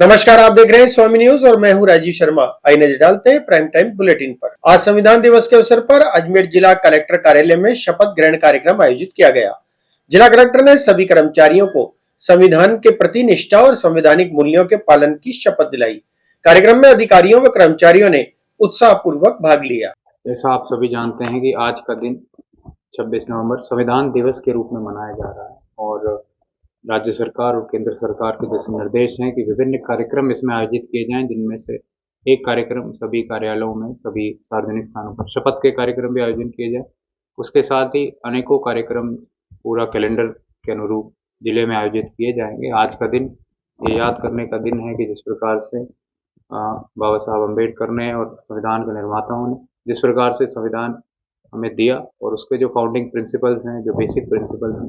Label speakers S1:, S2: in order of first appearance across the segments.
S1: नमस्कार, आप देख रहे हैं स्वामी न्यूज और मैं हूं राजीव शर्मा। आइए नजर डालते हैं प्राइम टाइम बुलेटिन पर। आज संविधान दिवस के अवसर पर अजमेर जिला कलेक्टर कार्यालय में शपथ ग्रहण कार्यक्रम आयोजित किया गया। जिला कलेक्टर ने सभी कर्मचारियों को संविधान के प्रति निष्ठा और संवैधानिक मूल्यों के पालन की शपथ दिलाई। कार्यक्रम में अधिकारियों व कर्मचारियों ने उत्साह पूर्वक भाग लिया।
S2: जैसा आप सभी जानते हैं कि आज का दिन 26 नवंबर संविधान दिवस के रूप में मनाया जा रहा है और राज्य सरकार और केंद्र सरकार के जैसे निर्देश हैं कि विभिन्न कार्यक्रम इसमें आयोजित किए जाएं, जिनमें से एक कार्यक्रम सभी कार्यालयों में, सभी सार्वजनिक स्थानों पर शपथ के कार्यक्रम भी आयोजन किए जाए। उसके साथ ही अनेकों कार्यक्रम पूरा कैलेंडर के अनुरूप जिले में आयोजित किए जाएंगे। आज का दिन ये याद करने का दिन है कि जिस प्रकार से बाबा साहब अम्बेडकर ने और संविधान के निर्माताओं ने जिस प्रकार से संविधान हमें दिया और उसके जो फाउंडिंग प्रिंसिपल्स हैं, जो बेसिक प्रिंसिपल्स हैं,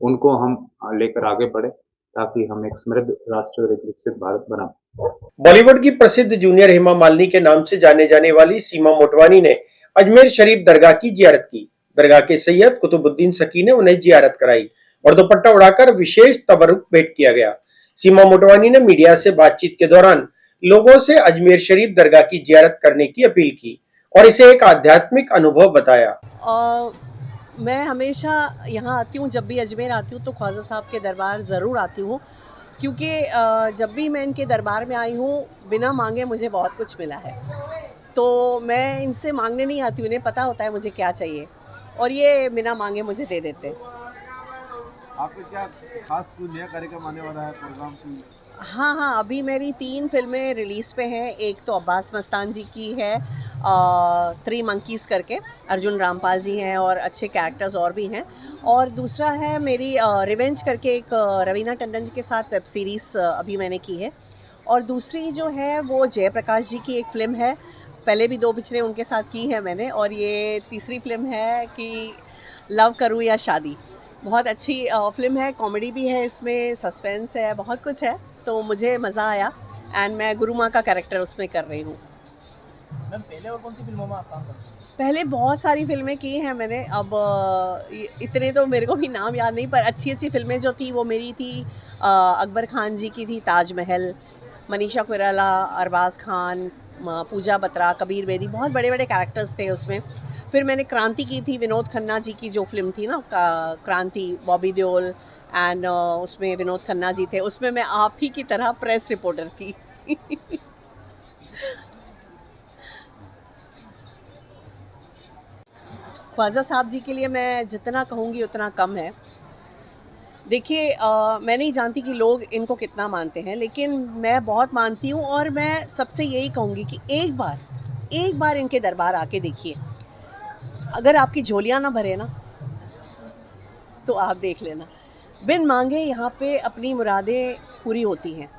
S2: उनको हम लेकर आगे बढ़े ताकि हम एक समृद्ध राष्ट्र और एक विकसित भारत बना।
S1: बॉलीवुड की प्रसिद्ध जूनियर हेमा मालिनी के नाम से जाने जाने वाली सीमा मोटवानी ने अजमेर शरीफ दरगाह की जियारत की। दरगाह के सैयद कुतुबुद्दीन सकी ने उन्हें जियारत कराई और दुपट्टा उड़ाकर विशेष तबरुक भेंट किया गया। सीमा मोटवानी ने मीडिया से बातचीत के दौरान लोगों से अजमेर शरीफ दरगाह की जियारत करने की अपील की और इसे एक आध्यात्मिक अनुभव बताया।
S3: मैं हमेशा यहाँ आती हूँ, जब भी अजमेर आती हूँ तो ख्वाजा साहब के दरबार ज़रूर आती हूँ, क्योंकि जब भी मैं इनके दरबार में आई हूँ बिना मांगे मुझे बहुत कुछ मिला है। तो मैं इनसे मांगने नहीं आती हूँ, उन्हें पता होता है मुझे क्या चाहिए और ये बिना मांगे मुझे दे देते हैं।
S4: आपका क्या खास कोई नया कार्यक्रम आने वाला है प्रोग्राम की?
S3: हाँ, अभी मेरी 3 फिल्में रिलीज़ पे हैं। एक तो अब्बास मस्तान जी की है, 3 मंकीज़ करके, अर्जुन रामपाल जी हैं और अच्छे कैरेक्टर्स और भी हैं। और दूसरा है मेरी रिवेंज करके एक रवीना टंडन जी के साथ वेब सीरीज़ अभी मैंने की है। और दूसरी जो है वो जयप्रकाश जी की एक फ़िल्म है, पहले भी 2 पिक्चरें उनके साथ की हैं मैंने, और ये तीसरी फ़िल्म है कि लव करूँ या शादी। बहुत अच्छी फ़िल्म है, कॉमेडी भी है इसमें, सस्पेंस है, बहुत कुछ है, तो मुझे मज़ा आया एंड मैं गुरु माँ का कैरेक्टर उसमें कर रही हूँ।
S4: मैम, पहले और कौन सी फिल्मों में आप काम करते हैं?
S3: पहले बहुत सारी फ़िल्में की हैं मैंने, अब इतने तो मेरे को भी नाम याद नहीं, पर अच्छी फ़िल्में जो थी वो मेरी थी अकबर खान जी की थी ताजमहल, मनीषा कोइराला, अरबाज़ खान, पूजा बत्रा, कबीर बेदी, बहुत बड़े बड़े कैरेक्टर्स थे उसमें। फिर मैंने क्रांति की थी, विनोद खन्ना जी की जो फ़िल्म थी ना क्रांति, बॉबी देओल एंड उसमें विनोद खन्ना जी थे, उसमें मैं आप ही की तरह प्रेस रिपोर्टर थी। ख्वाजा साहब जी के लिए मैं जितना कहूँगी उतना कम है। देखिए, मैं नहीं जानती कि लोग इनको कितना मानते हैं, लेकिन मैं बहुत मानती हूँ और मैं सबसे यही कहूँगी कि एक बार इनके दरबार आके देखिए। अगर आपकी झोलियाँ ना भरे ना तो आप देख लेना, बिन मांगे यहाँ पे अपनी मुरादें पूरी होती हैं।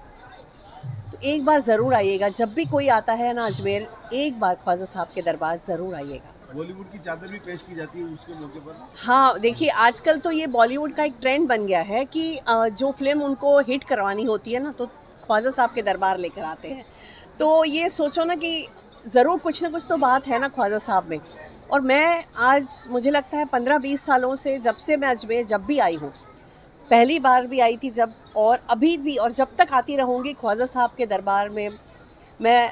S3: तो एक बार ज़रूर आइएगा, जब भी कोई आता है ना अजमेर, एक बार ख्वाजा साहब के दरबार ज़रूर आइएगा।
S4: बॉलीवुड की चादर भी पेश की जाती है उसके मौके पर?
S3: हाँ, देखिए आजकल तो ये बॉलीवुड का एक ट्रेंड बन गया है कि जो फिल्म उनको हिट करवानी होती है ना तो ख्वाजा साहब के दरबार लेकर आते हैं। तो ये सोचो ना कि ज़रूर कुछ ना कुछ तो बात है ना ख्वाजा साहब में। और मैं आज मुझे लगता है 15-20 सालों से, जब से मैं अजमेर जब भी आई हूँ, पहली बार भी आई थी जब, और अभी भी, और जब तक आती रहूँगी, ख्वाजा साहब के दरबार में मैं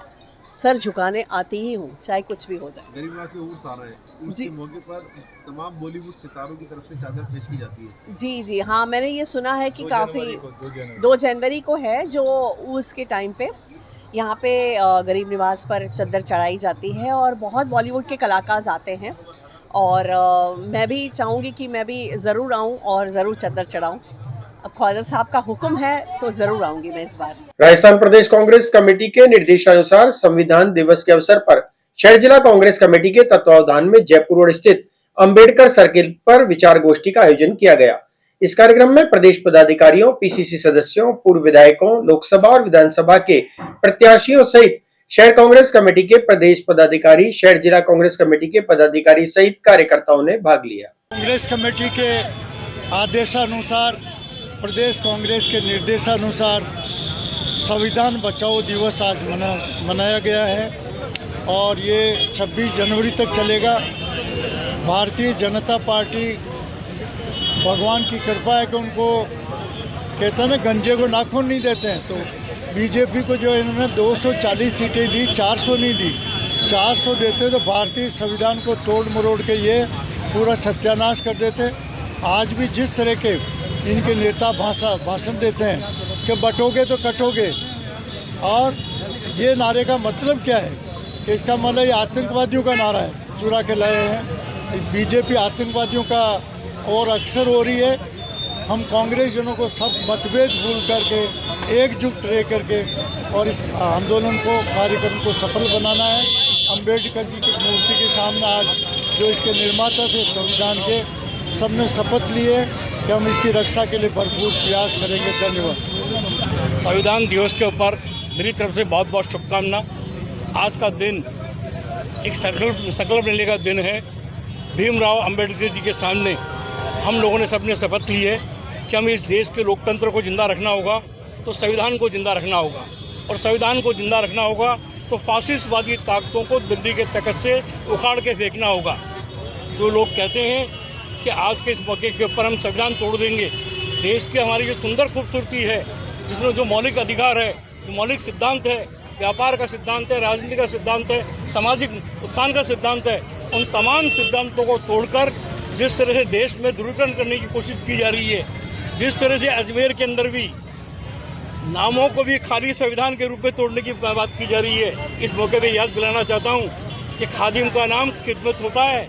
S3: सर झुकाने आती ही हूँ, चाहे कुछ भी हो जाए।
S4: गरीब नवाज के उर्स आ रहे हैं, उसके मौके पर तमाम बॉलीवुड सितारों की तरफ से चादर पेश की जाती है।
S3: जी, हाँ, मैंने ये सुना है कि काफ़ी 2 जनवरी को है जो उसके टाइम पे यहाँ पे गरीब निवास पर चद्दर चढ़ाई जाती है और बहुत बॉलीवुड के कलाकार आते हैं। और मैं भी चाहूँगी कि मैं भी ज़रूर आऊँ और ज़रूर चद्दर चढ़ाऊँ। अब ख्वाजा साहब का हुक्म है तो ज़रूर आऊँगी मैं इस बार।
S1: राजस्थान प्रदेश कांग्रेस कमेटी के निर्देशानुसार संविधान दिवस के अवसर पर शहर जिला कांग्रेस कमेटी के तत्वावधान में जयपुर रोड स्थित अंबेडकर सर्किल पर विचार गोष्ठी का आयोजन किया गया। इस कार्यक्रम में प्रदेश पदाधिकारियों, पीसीसी सदस्यों, पूर्व विधायकों, लोकसभा और विधानसभा के प्रत्याशियों सहित शहर कांग्रेस कमेटी के प्रदेश पदाधिकारी, शहर जिला कांग्रेस कमेटी के पदाधिकारी सहित कार्यकर्ताओं ने भाग लिया।
S5: कांग्रेस कमेटी के आदेशानुसार, प्रदेश कांग्रेस के निर्देशानुसार संविधान बचाओ दिवस आज मनाया गया है और ये 26 जनवरी तक चलेगा। भारतीय जनता पार्टी, भगवान की कृपा है कि उनको कहते हैं ना, गंजे को नाखून नहीं देते हैं, तो बीजेपी को जो इन्होंने 240 सीटें दी, 400 नहीं दी। 400 देते तो भारतीय संविधान को तोड़ मरोड़ के ये पूरा सत्यानाश कर देते। आज भी जिस तरह के इनके नेता भाषण देते हैं कि बटोगे तो कटोगे, और ये नारे का मतलब क्या है कि इसका मतलब ये आतंकवादियों का नारा है, चुरा के लाए हैं। बीजेपी आतंकवादियों का और अक्सर हो रही है। हम कांग्रेस जनों को सब मतभेद भूल करके एकजुट रह करके और इस आंदोलन को, कार्यक्रम को सफल बनाना है। अंबेडकर जी की मूर्ति के सामने आज जो इसके निर्माता थे संविधान के, सबने शपथ लिए कि हम इसकी रक्षा के लिए भरपूर प्रयास करेंगे। धन्यवाद।
S6: संविधान दिवस के ऊपर मेरी तरफ से बहुत बहुत शुभकामना। आज का दिन एक संकल्प लेने का दिन है। भीमराव अंबेडकर जी के सामने हम लोगों ने सबने शपथ ली है कि हम इस देश के लोकतंत्र को जिंदा रखना होगा तो संविधान को जिंदा रखना होगा, और संविधान को जिंदा रखना होगा तो फासिस्टवादी ताकतों को दिल्ली के तख्त से उखाड़ के फेंकना होगा। जो लोग कहते हैं कि आज के इस मौके के ऊपर हम संविधान तोड़ देंगे, देश की हमारी जो सुंदर खूबसूरती है, जिसमें जो मौलिक अधिकार है, जो मौलिक सिद्धांत है, व्यापार का सिद्धांत है, राजनीति का सिद्धांत है, सामाजिक उत्थान का सिद्धांत है, उन तमाम सिद्धांतों को तोड़कर जिस तरह से देश में ध्रुवीकरण करने की कोशिश की जा रही है, जिस तरह से अजमेर के अंदर भी नामों को भी खाली संविधान के रूप में तोड़ने की बात की जा रही है, इस मौके पे याद दिलाना चाहता हूँ कि खादिम का नाम खिदमत होता है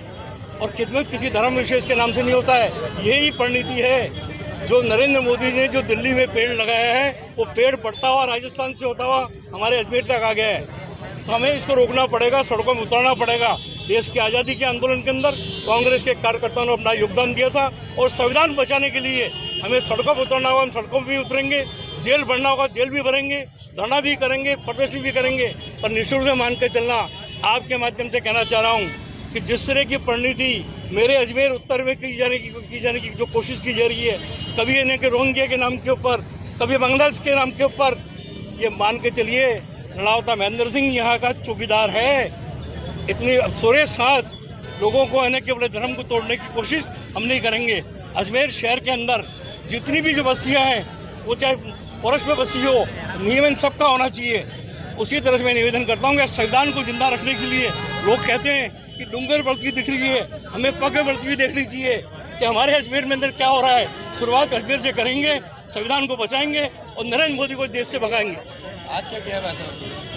S6: और खिदमत किसी धर्म विशेष के नाम से नहीं होता है। यही परिणति है जो नरेंद्र मोदी ने जो दिल्ली में पेड़ लगाया है, वो पेड़ बढ़ता हुआ राजस्थान से होता हुआ हमारे अजमेर तक आ गया है। तो हमें इसको रोकना पड़ेगा, सड़कों में उतरना पड़ेगा। देश की आज़ादी के आंदोलन के अंदर कांग्रेस के कार्यकर्ताओं ने अपना योगदान दिया था, और संविधान बचाने के लिए हमें सड़कों पर उतरना होगा। हम सड़कों पर भी उतरेंगे, जेल भरना होगा जेल भी भरेंगे, धरना भी करेंगे, प्रदर्शन भी करेंगे, पर निःशुल्क से मान कर चलना। आपके माध्यम से कहना चाह रहा हूँ कि जिस तरह की परिणति मेरे अजमेर उत्तर में की जाने की जो कोशिश की जा रही है, कभी इन्हें के रोहिंग्या के नाम के ऊपर, कभी बांग्लादेश के नाम के ऊपर, ये मान के चलिए लड़ावता महेंद्र सिंह यहाँ का चौकीदार है। इतनी अफसोस सांस लोगों को इन्हें के अपने धर्म को तोड़ने की कोशिश हम नहीं करेंगे। अजमेर शहर के अंदर जितनी भी जो बस्तियाँ हैं, वो चाहे पड़ोस में बस्ती हो, नियमन सबका होना चाहिए। उसी तरह से मैं निवेदन करता हूँ कि संविधान को जिंदा रखने के लिए लोग कहते हैं कि डूंगर बढ़ती हुई दिख रही है, हमें पग बढ़ती हुई देखनी चाहिए कि हमारे अजमेर में अंदर क्या हो रहा है। शुरुआत अजमेर से करेंगे, संविधान को बचाएंगे और नरेंद्र मोदी को देश से भगाएंगे। आज का क्या है?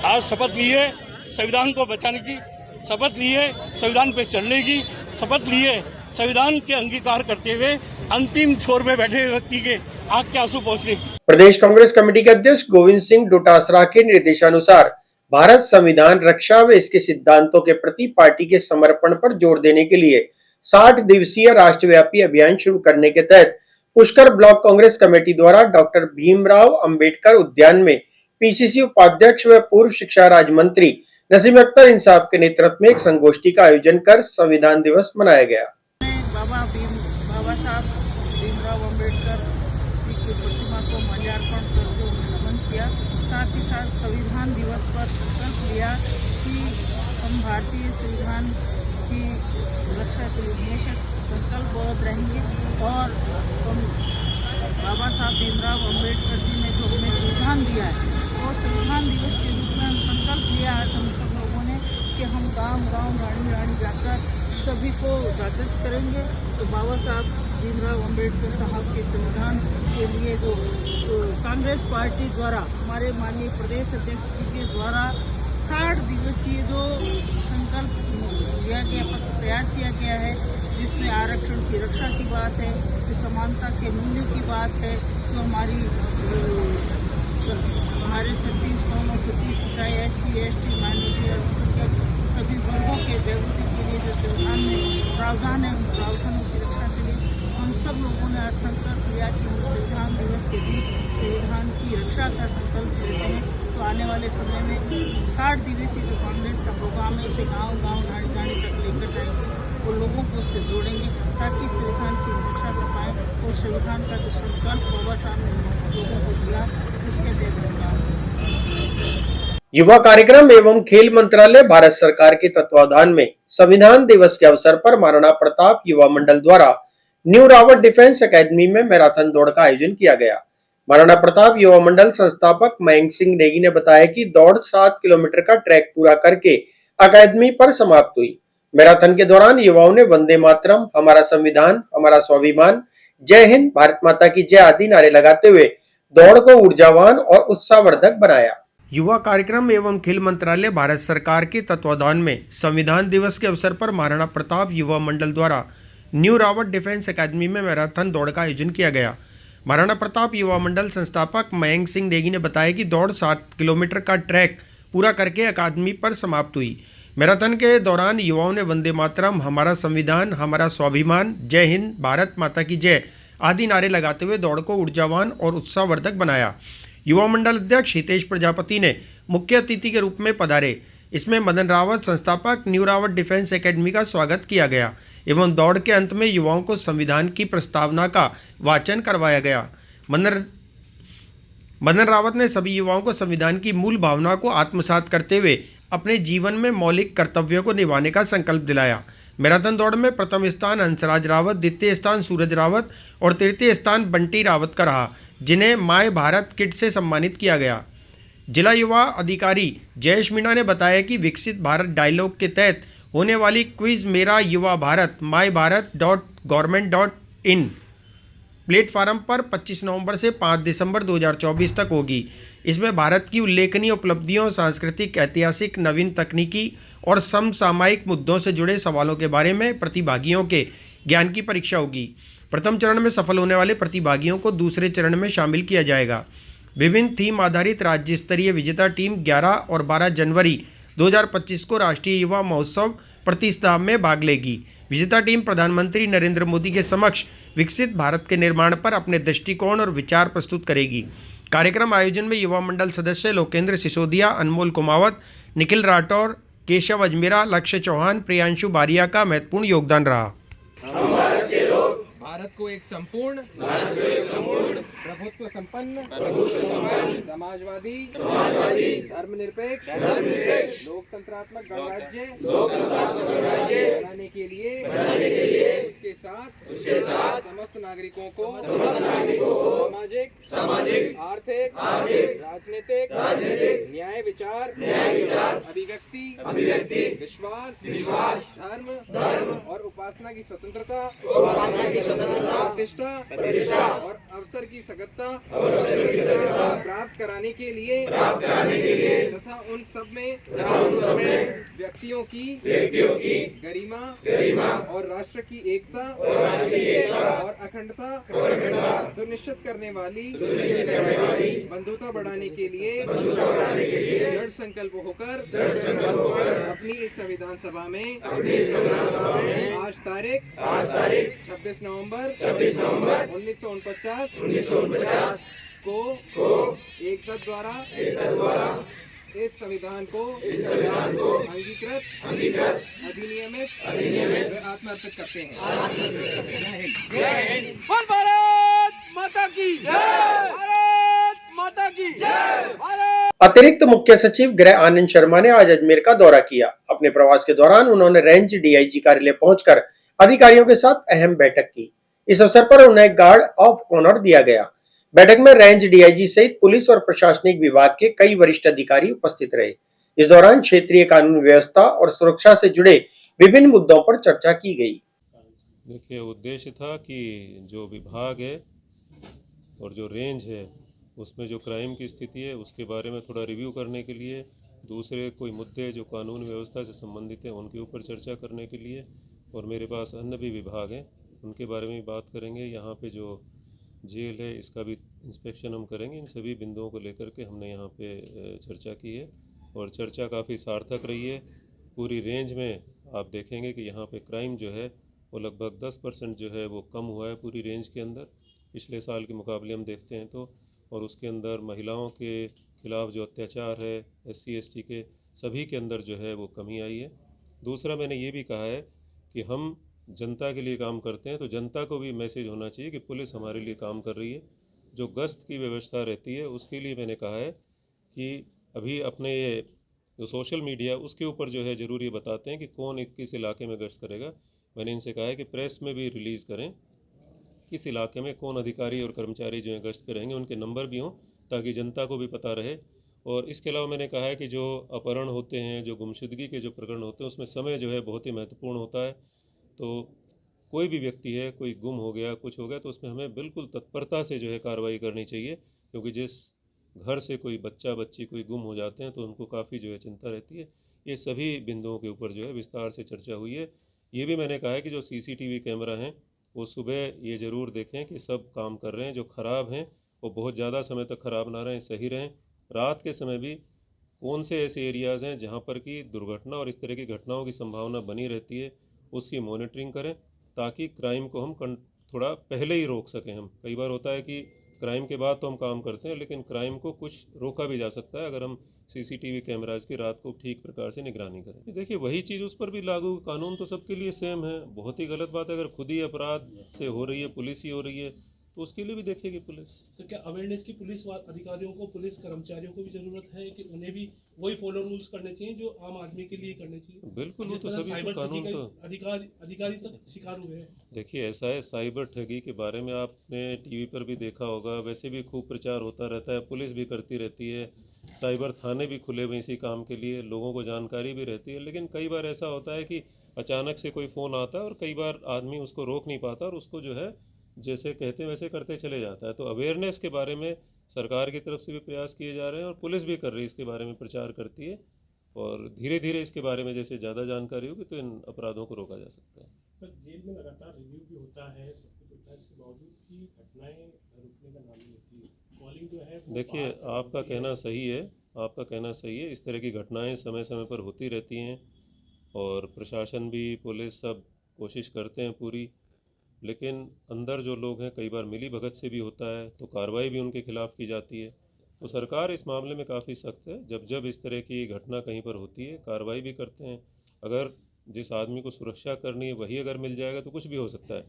S6: आज शपथ ली है संविधान को बचाने की, शपथ ली है संविधान पे चलने की, शपथ ली है संविधान के अंगीकार करते हुए अंतिम छोर में बैठे हुए व्यक्ति के आंख के आंसू पहुंचने की।
S1: प्रदेश कांग्रेस कमेटी के अध्यक्ष गोविंद सिंह डोटासरा के निर्देशानुसार भारत संविधान रक्षा व इसके सिद्धांतों के प्रति पार्टी के समर्पण पर जोर देने के लिए 60 दिवसीय राष्ट्रव्यापी अभियान शुरू करने के तहत पुष्कर ब्लॉक कांग्रेस कमेटी द्वारा डॉक्टर भीमराव अंबेडकर उद्यान में पीसीसी उपाध्यक्ष व पूर्व शिक्षा राज्य मंत्री नसीम अख्तर इंसाफ के नेतृत्व में एक संगोष्ठी का आयोजन कर संविधान दिवस मनाया गया।
S7: बाबा साहब भीमराव अम्बेडकर जी की प्रतिमा को माल्यार्पण करके उन्हें नमन किया। साथ ही साथ संविधान दिवस पर संकल्प लिया कि हम भारतीय संविधान की रक्षा के लिए हमेशा संकल्पबद्ध रहेंगे, और हम बाबा साहब भीमराव अम्बेडकर जी ने जो हमें संविधान दिया है, वो संविधान दिवस के रूप में हम संकल्प लिया है हम सब लोगों ने कि हम गांव-गांव, गाड़ी-गाड़ी जाकर सभी को जागृत करेंगे। तो बाबा साहब भीमराव अम्बेडकर साहब के संविधान के लिए जो कांग्रेस पार्टी द्वारा हमारे माननीय प्रदेश अध्यक्ष जी के द्वारा 60 दिवसीय जो संकल्प लिया गया, पत्र तैयार किया गया है, जिसमें आरक्षण की रक्षा की बात है, जो समानता के मूल्य की बात है, जो हमारे 36 कौमों 36 चाहे SC, ST, माइनॉरिटी सभी वर्गों के जागृति के लिए जो संविधान में प्रावधान है, उन प्रावधानों की रक्षा के लिए हम सब लोगों ने आज संकल्प लिया कि हम संविधान दिवस के दिन संविधान की रक्षा का संकल्प लेते हैं। तो आने वाले समय में 60 दिवसीय जो कांग्रेस का प्रोग्राम है, उसे गाँव-गाँव, नाड़ी-नाड़ी तक लेकर जाएंगे और लोगों को उससे जोड़ेंगे ताकि संविधान की रक्षा कर पाएँ और संविधान का जो संकल्प बाबा साहब ने लोगों को दिया उसके तहत
S1: युवा कार्यक्रम एवं खेल मंत्रालय भारत सरकार के तत्वावधान में संविधान दिवस के अवसर पर महाराणा प्रताप युवा मंडल द्वारा न्यू रावत डिफेंस एकेडमी में मैराथन दौड़ का आयोजन किया गया। महाराणा प्रताप युवा मंडल संस्थापक मयंक सिंह नेगी ने बताया कि दौड़ 7 किलोमीटर का ट्रैक पूरा करके अकादमी पर समाप्त हुई। मैराथन के दौरान युवाओं ने वंदे मातरम, हमारा संविधान, हमारा स्वाभिमान, जय हिंद, भारत माता की जय आदि नारे लगाते हुए दौड़ को ऊर्जावान और उत्साहवर्धक बनाया। युवा कार्यक्रम एवं खेल मंत्रालय भारत सरकार के तत्वाधान में संविधान दिवस के अवसर पर महाराणा प्रताप युवा मंडल द्वारा न्यू रावत डिफेंस अकादमी में मैराथन दौड़ का आयोजन किया गया। महाराणा प्रताप युवा मंडल संस्थापक मयंक सिंह नेगी ने बताया कि दौड़ 7 किलोमीटर का ट्रैक पूरा करके अकादमी पर समाप्त हुई। मैराथन के दौरान युवाओं ने वंदे मातरम, हमारा संविधान, हमारा स्वाभिमान, जय हिंद, भारत माता की जय आदि नारे लगाते हुए दौड़ को ऊर्जावान और उत्साहवर्धक बनाया। युवा मंडल अध्यक्ष हितेश प्रजापति ने मुख्य अतिथि के रूप में पधारे। इसमें मदन रावत, संस्थापक न्यू रावत डिफेंस एकेडमी का स्वागत किया गया एवं दौड़ के अंत में युवाओं को संविधान की प्रस्तावना का वाचन करवाया गया। मदन रावत ने सभी युवाओं को संविधान की मूल भावना को आत्मसात करते हुए अपने जीवन में मौलिक कर्तव्यों को निभाने का संकल्प दिलाया। मैराथन दौड़ में प्रथम स्थान हंसराज रावत, द्वितीय स्थान सूरज रावत और तृतीय स्थान बंटी रावत का रहा, जिन्हें माय भारत किट से सम्मानित किया गया। जिला युवा अधिकारी जयेश मीणा ने बताया कि विकसित भारत डायलॉग के तहत होने वाली क्विज मेरा युवा भारत mybharat.government.in प्लेटफार्म पर 25 नवंबर से 5 दिसंबर 2024 तक होगी। इसमें भारत की उल्लेखनीय उपलब्धियों, सांस्कृतिक, ऐतिहासिक, नवीन तकनीकी और समसामयिक मुद्दों से जुड़े सवालों के बारे में प्रतिभागियों के ज्ञान की परीक्षा होगी। प्रथम चरण में सफल होने वाले प्रतिभागियों को दूसरे चरण में शामिल किया जाएगा। विभिन्न थीम आधारित राज्य स्तरीय विजेता टीम 11 और 12 जनवरी 2025 को राष्ट्रीय युवा महोत्सव प्रतिष्ठा में भाग लेगी। विजेता टीम प्रधानमंत्री नरेंद्र मोदी के समक्ष विकसित भारत के निर्माण पर अपने दृष्टिकोण और विचार प्रस्तुत करेगी। कार्यक्रम आयोजन में युवा मंडल सदस्य लोकेंद्र सिसोदिया, अनमोल कुमावत, निखिल राठौर, केशव अजमेरा, लक्ष्य चौहान, प्रियांशु बारिया का महत्वपूर्ण योगदान रहा।
S8: भारत को एक संपूर्ण प्रभुत्व संपन्न समाजवादी धर्मनिरपेक्ष लोकतंत्रात्मक गणराज्य बनाने के लिए उसके साथ समस्त नागरिकों को सामाजिक आर्थिक राजनीतिक न्याय विचार अभिव्यक्ति विश्वास धर्म और उपासना की स्वतंत्रता प्रतिष्ठा और अवसर की सगतता प्राप्त कराने के लिए तथा उन सब में व्यक्तियों की गरिमा और राष्ट्र की एकता और अखंडता सुनिश्चित करने वाली बंधुता बढ़ाने के लिए दृढ़ संकल्प होकर अपनी इस संविधान सभा में आज तारीख 26 नवंबर 1949 को एकता द्वारा इस संविधान को अंगीकृत अधिनियमित व आत्मर्पित करते हैं। भारत माता की जय, भारत माता की जय।
S1: अतिरिक्त मुख्य सचिव गृह आनंद शर्मा ने आज अजमेर का दौरा किया। अपने प्रवास के दौरान उन्होंने रेंज डीआईजी कार्यालय पहुंचकर अधिकारियों के साथ अहम बैठक की। इस अवसर पर उन्हें गार्ड ऑफ ऑनर दिया गया। बैठक में रेंज डीआईजी सहित पुलिस और प्रशासनिक विभाग के कई वरिष्ठ अधिकारी उपस्थित रहे। इस दौरान क्षेत्रीय कानून व्यवस्था और सुरक्षा से जुड़े विभिन्न मुद्दों पर चर्चा की गई।
S9: देखिए, उद्देश्य था कि जो विभाग है और जो रेंज है उसमें जो क्राइम की स्थिति है उसके बारे में थोड़ा रिव्यू करने के लिए, दूसरे कोई मुद्दे जो कानून व्यवस्था से संबंधित हैं उनके ऊपर चर्चा करने के लिए, और मेरे पास अन्य भी विभाग हैं उनके बारे में बात करेंगे। यहाँ पे जो जेल है इसका भी इंस्पेक्शन हम करेंगे। इन सभी बिंदुओं को लेकर के हमने यहाँ पे चर्चा की है और चर्चा काफ़ी सार्थक रही है। पूरी रेंज में आप देखेंगे कि यहाँ पे क्राइम जो है वो लगभग 10% जो है वो कम हुआ है पूरी रेंज के अंदर, पिछले साल के मुकाबले हम देखते हैं तो। और उसके अंदर महिलाओं के खिलाफ़ जो अत्याचार है, SC ST के सभी के अंदर जो है वो कमी आई है। दूसरा, मैंने ये भी कहा है कि हम जनता के लिए काम करते हैं तो जनता को भी मैसेज होना चाहिए कि पुलिस हमारे लिए काम कर रही है। जो गश्त की व्यवस्था रहती है उसके लिए मैंने कहा है कि अभी अपने ये जो सोशल मीडिया उसके ऊपर जो है ज़रूर ये बताते हैं कि कौन किस इलाके में गश्त करेगा। मैंने इनसे कहा है कि प्रेस में भी रिलीज़ करें किस इलाके में कौन अधिकारी और कर्मचारी जो हैं गश्त पे रहेंगे, उनके नंबर भी हों ताकि जनता को भी पता रहे। और इसके अलावा मैंने कहा है कि जो अपहरण होते हैं, जो गुमशुदगी के जो प्रकरण होते हैं, उसमें समय जो है बहुत ही महत्वपूर्ण होता है। तो कोई भी व्यक्ति है, कोई गुम हो गया, कुछ हो गया, तो उसमें हमें बिल्कुल तत्परता से जो है कार्रवाई करनी चाहिए, क्योंकि जिस घर से कोई बच्चा बच्ची कोई गुम हो जाते हैं तो उनको काफ़ी जो है चिंता रहती है। ये सभी बिंदुओं के ऊपर जो है विस्तार से चर्चा हुई है। ये भी मैंने कहा है कि जो CCTV कैमरा हैं वो सुबह ये ज़रूर देखें कि सब काम कर रहे हैं, जो ख़राब हैं वो बहुत ज़्यादा समय तक ख़राब ना रहें, सही रहें। रात के समय भी कौन से ऐसे एरियाज़ हैं जहाँ पर कि दुर्घटना और इस तरह की घटनाओं की संभावना बनी रहती है, उसकी मॉनिटरिंग करें ताकि क्राइम को हम थोड़ा पहले ही रोक सकें। हम कई बार होता है कि क्राइम के बाद तो हम काम करते हैं, लेकिन क्राइम को कुछ रोका भी जा सकता है अगर हम CCTV कैमराज की रात को ठीक प्रकार से निगरानी करें। देखिए वही चीज़ उस पर भी लागू, कानून तो सबके लिए सेम है। बहुत ही गलत बात है अगर खुद ही अपराध से हो रही है, पुलिस ही हो रही है, तो उसके लिए भी देखेगी पुलिस।
S10: तो क्या अवेयरनेस की पुलिस अधिकारियों को, पुलिस कर्मचारियों को भी जरूरत है कि उन्हें भी वही फॉलो रूल्स करने चाहिए जो आम आदमी के लिए करने चाहिए?
S9: बिल्कुल, वो तो सभी तो कानून तो
S10: अधिकारी तक शिकार हुए हैं।
S9: देखिए ऐसा है, साइबर ठगी के बारे में आपने TV पर भी देखा होगा, वैसे भी खूब प्रचार होता रहता है, पुलिस भी करती रहती है, साइबर थाने भी खुले हुए इसी काम के लिए, लोगों को जानकारी भी रहती है। लेकिन कई बार ऐसा होता है कि अचानक से कोई फ़ोन आता है और कई बार आदमी उसको रोक नहीं पाता और उसको जो है जैसे कहते हैं वैसे करते चले जाता है। तो अवेयरनेस के बारे में सरकार की तरफ से भी प्रयास किए जा रहे हैं और पुलिस भी कर रही है, इसके बारे में प्रचार करती है, और धीरे धीरे इसके बारे में जैसे ज़्यादा जानकारी होगी तो इन अपराधों को रोका जा सकता है।
S10: सर, जेल में लगातार रिव्यू भी होता है, सब कुछ होता है, इसके बावजूद भी घटनाएं रुकने का नाम नहीं लेती है। कॉलिंग जो है
S9: देखिए आपका कहना सही है, आपका कहना सही है, इस तरह की घटनाएं समय समय पर होती रहती हैं और प्रशासन भी, पुलिस सब कोशिश करते हैं पूरी, लेकिन अंदर जो लोग हैं कई बार मिली भगत से भी होता है तो कार्रवाई भी उनके खिलाफ़ की जाती है। तो सरकार इस मामले में काफ़ी सख्त है, जब जब इस तरह की घटना कहीं पर होती है कार्रवाई भी करते हैं। अगर जिस आदमी को सुरक्षा करनी है वही अगर मिल जाएगा तो कुछ भी हो सकता है,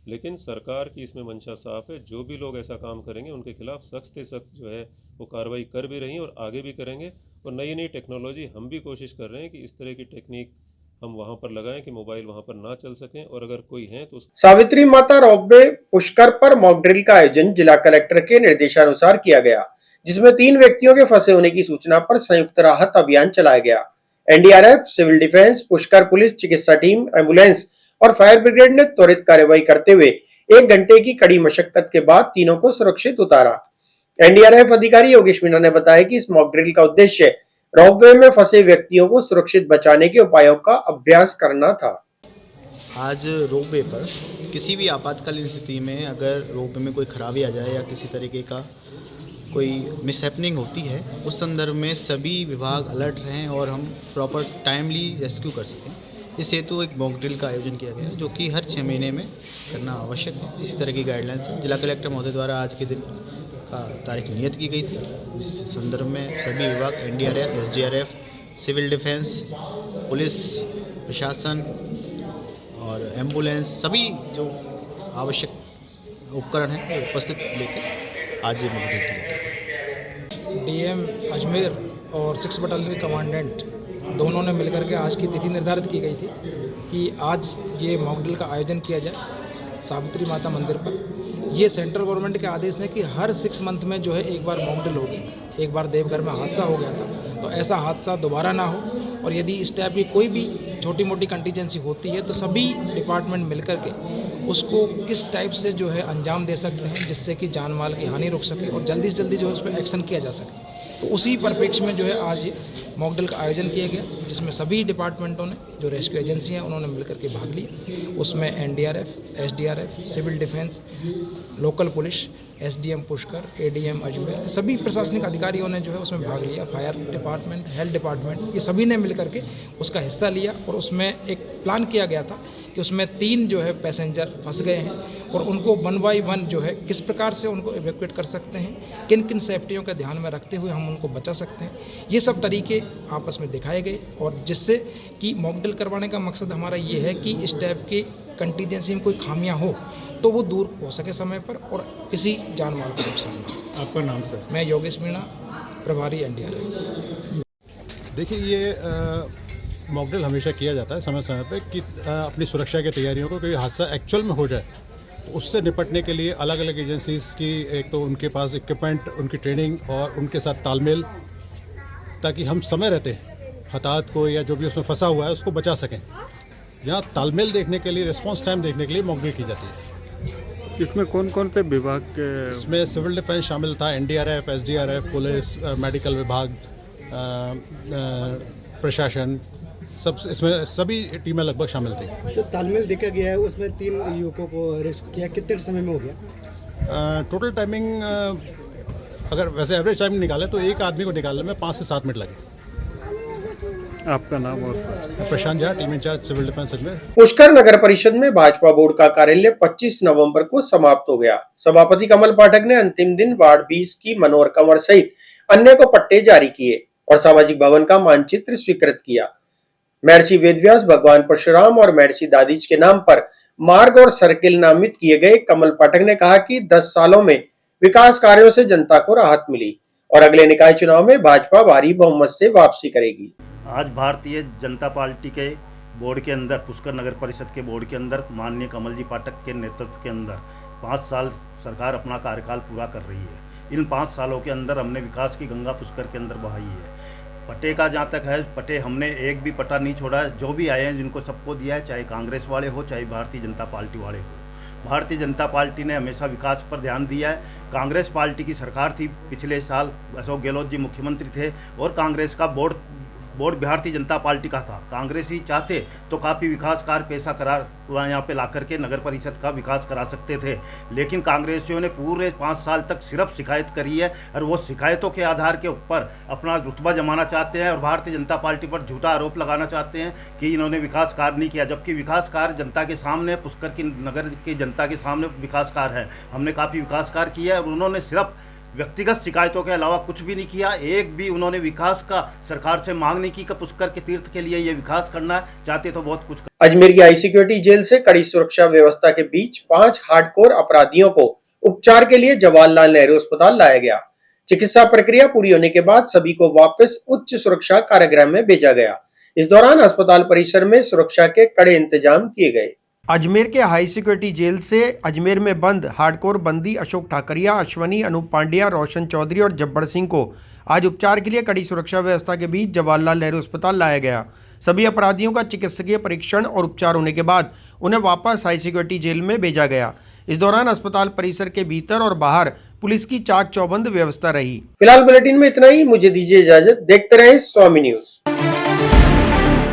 S9: लेकिन सरकार की इसमें मंशा साफ है, जो भी लोग ऐसा काम करेंगे उनके खिलाफ सख्त से सख्त जो है वो कार्रवाई कर भी रही हैं और आगे भी करेंगे। और नई नई टेक्नोलॉजी हम भी कोशिश कर रहे हैं कि इस तरह की टेक्निक हम वहां पर लगाएं कि मोबाइल वहां पर ना चल सकें, और अगर कोई है तो
S1: सावित्री माता रोपवे पुष्कर पर मॉक ड्रिल का आयोजन जिला कलेक्टर के निर्देशानुसार किया गया, जिसमें 3 व्यक्तियों के फंसे होने की सूचना पर संयुक्त राहत अभियान चलाया गया। NDRF, civil defence, Pushkar police, चिकित्सा टीम, एम्बुलेंस और फायर ब्रिगेड ने त्वरित कार्रवाई करते हुए 1 घंटे की कड़ी मशक्कत के बाद तीनों को सुरक्षित उतारा। NDRF अधिकारी योगेश मीणा ने बताया कि इस मॉक ड्रिल का उद्देश्य रोपवे में फंसे व्यक्तियों को सुरक्षित बचाने के उपायों का अभ्यास करना था।
S11: आज रोपवे पर किसी भी आपातकालीन स्थिति में अगर रोपवे में कोई खराबी आ जाए या किसी तरीके का कोई मिसहैपनिंग होती है, उस संदर्भ में सभी विभाग अलर्ट रहें और हम प्रॉपर टाइमली रेस्क्यू कर सकें। इस हेतु एक मॉक ड्रिल का आयोजन किया गया जो कि हर 6 महीने में करना आवश्यक है। इसी तरह की गाइडलाइंस है। जिला कलेक्टर महोदय द्वारा आज के दिन का तारीख नियत की गई थी, जिस संदर्भ में सभी विभाग NDRF, SDRF, civil defence, police प्रशासन और एम्बुलेंस, सभी जो आवश्यक उपकरण हैं वो उपस्थित लेकर आज ये मॉक ड्रिल किया गया।
S12: DM अजमेर और 6 बटालियन कमांडेंट दोनों ने मिलकर के आज की तिथि निर्धारित की गई थी कि आज ये मॉक ड्रिल का आयोजन किया जाए सावित्री माता मंदिर पर। ये सेंट्रल गवर्नमेंट के आदेश है कि हर 6 मंथ में जो है एक बार मॉक ड्रिल होगी। एक बार देवघर में हादसा हो गया था, तो ऐसा हादसा दोबारा ना हो, और यदि इस टाइप की कोई भी छोटी मोटी कंटीजेंसी होती है तो सभी डिपार्टमेंट मिलकर के उसको किस टाइप से जो है अंजाम दे सकते हैं जिससे कि जान माल की हानि रुक सके और जल्दी से जल्दी जो है उस पर एक्शन किया जा सके। तो उसी परिप्रेक्ष्य में जो है आज ये मॉक ड्रिल का आयोजन किया गया, जिसमें सभी डिपार्टमेंटों ने, जो रेस्क्यू एजेंसी हैं, उन्होंने मिलकर के भाग लिया। उसमें NDRF, SDRF, civil defence, local police, SDM Pushkar, ADM Ajmer, सभी प्रशासनिक अधिकारियों ने जो है उसमें भाग लिया। फायर डिपार्टमेंट, हेल्थ डिपार्टमेंट, ये सभी ने मिलकर के उसका हिस्सा लिया। और उसमें एक प्लान किया गया था कि उसमें 3 जो है पैसेंजर फंस गए हैं और उनको 1 बाय 1 जो है किस प्रकार से उनको इवैक्यूएट कर सकते हैं, किन किन सेफ्टियों का ध्यान में रखते हुए हम उनको बचा सकते हैं, ये सब तरीके आपस में दिखाए गए। और जिससे कि मॉक ड्रिल करवाने का मकसद हमारा ये है कि इस टाइप की कंटीजेंसी में कोई खामियां हो तो वो दूर हो सके समय पर और किसी जान माल को नुकसान हो।
S5: आपका नाम सर?
S12: मैं योगेश मीणा, प्रभारी NDRF।
S5: देखिए ये मॉक ड्रिल हमेशा किया जाता है समय समय पे कि अपनी सुरक्षा की तैयारियों को, कोई हादसा एक्चुअल में हो जाए
S13: उससे निपटने के लिए अलग अलग एजेंसीज की एक तो उनके पास इक्विपमेंट, उनकी ट्रेनिंग और उनके साथ तालमेल, ताकि हम समय रहते हताहत को या जो भी उसमें फंसा हुआ है उसको बचा सकें। यहाँ तालमेल देखने के लिए, रिस्पांस टाइम देखने के लिए मॉक ड्रिल की जाती है।
S14: इसमें कौन कौन से विभाग के?
S13: इसमें सिविल डिफेंस शामिल था, एनडीआरएफ, एसडीआरएफ, पुलिस, मेडिकल विभाग, प्रशासन, सब इसमें सभी टीमें लगभग शामिल थी।
S15: तो तालमेल देखा गया है, उसमें 3 युवकों को रेस्क्यू किया, कितने समय में हो गया?
S13: टोटल टाइमिंग अगर वैसे एवरेज टाइम निकाले तो एक आदमी को निकालने में 5 से 7 मिनट लगे।
S14: आपका नाम? और
S13: Prashant Jha, team in charge civil defence Ajmer.
S1: Pushkar नगर परिषद में भाजपा बोर्ड का कार्यालय 25 नवंबर को समाप्त हो गया। सभापति कमल पाठक ने अंतिम दिन वार्ड 20 की मनोहर कंवर सहित अन्य को पट्टे जारी किए और सामाजिक भवन का मानचित्र स्वीकृत किया। महर्षि वेदव्यास, भगवान परशुराम और महर्षि दादीज के नाम पर मार्ग और सर्किल नामित किए गए। कमल पाठक ने कहा कि 10 सालों में विकास कार्यों से जनता को राहत मिली और अगले निकाय चुनाव में भाजपा भारी बहुमत से वापसी करेगी।
S16: आज भारतीय जनता पार्टी के बोर्ड के अंदर, पुष्कर नगर परिषद के बोर्ड के अंदर माननीय कमल जी पाठक के नेतृत्व के अंदर 5 साल सरकार अपना कार्यकाल पूरा कर रही है। इन 5 सालों के अंदर हमने विकास की गंगा पुष्कर के अंदर बहाई है। पट्टे का जहाँ तक है, पट्टे हमने एक भी पट्टा नहीं छोड़ा। जो भी आए हैं जिनको सबको दिया है, चाहे कांग्रेस वाले हो चाहे भारतीय जनता पार्टी वाले हो। भारतीय जनता पार्टी ने हमेशा विकास पर ध्यान दिया है। कांग्रेस पार्टी की सरकार थी, पिछले साल अशोक गहलोत जी मुख्यमंत्री थे और कांग्रेस का बोर्ड भारतीय जनता पार्टी का था। कांग्रेस ही चाहते तो काफ़ी विकास कार्य पैसा करा यहाँ पे ला करके नगर परिषद का विकास करा सकते थे, लेकिन कांग्रेसियों ने पूरे 5 साल तक सिर्फ शिकायत करी है और वो शिकायतों के आधार के ऊपर अपना रुतबा जमाना चाहते हैं और भारतीय जनता पार्टी पर झूठा आरोप लगाना चाहते हैं कि इन्होंने विकास कार्य नहीं किया, जबकि विकास कार्य जनता के सामने, पुष्कर की नगर की जनता के सामने विकास कार्य है। हमने काफ़ी विकास कार्य किया है और उन्होंने सिर्फ व्यक्तिगत शिकायतों के अलावा कुछ भी नहीं किया। एक भी उन्होंने विकास का सरकार से मांग नहीं की कि पुष्कर के तीर्थ के लिए ये विकास करना है, चाहते तो बहुत कुछ।
S1: अजमेर की हाई सिक्योरिटी जेल से कड़ी सुरक्षा व्यवस्था के बीच 5 हार्डकोर अपराधियों को उपचार के लिए जवाहरलाल नेहरू अस्पताल लाया गया। चिकित्सा प्रक्रिया पूरी होने के बाद सभी को वापस उच्च सुरक्षा कारागृह में भेजा गया। इस दौरान अस्पताल परिसर में सुरक्षा के कड़े इंतजाम किए गए। अजमेर के हाई सिक्योरिटी जेल से अजमेर में बंद हार्डकोर बंदी अशोक ठाकरिया, अश्वनी, अनूप पांड्या, रोशन चौधरी और जब्बर सिंह को आज उपचार के लिए कड़ी सुरक्षा व्यवस्था के बीच जवाहरलाल नेहरू अस्पताल लाया गया। सभी अपराधियों का चिकित्सकीय परीक्षण और उपचार होने के बाद उन्हें वापस हाई सिक्योरिटी जेल में भेजा गया। इस दौरान अस्पताल परिसर के भीतर और बाहर पुलिस की चाक चौबंद व्यवस्था रही। फिलहाल बुलेटिन में इतना ही। मुझे दीजिए इजाजत। देखते रहें स्वामी न्यूज।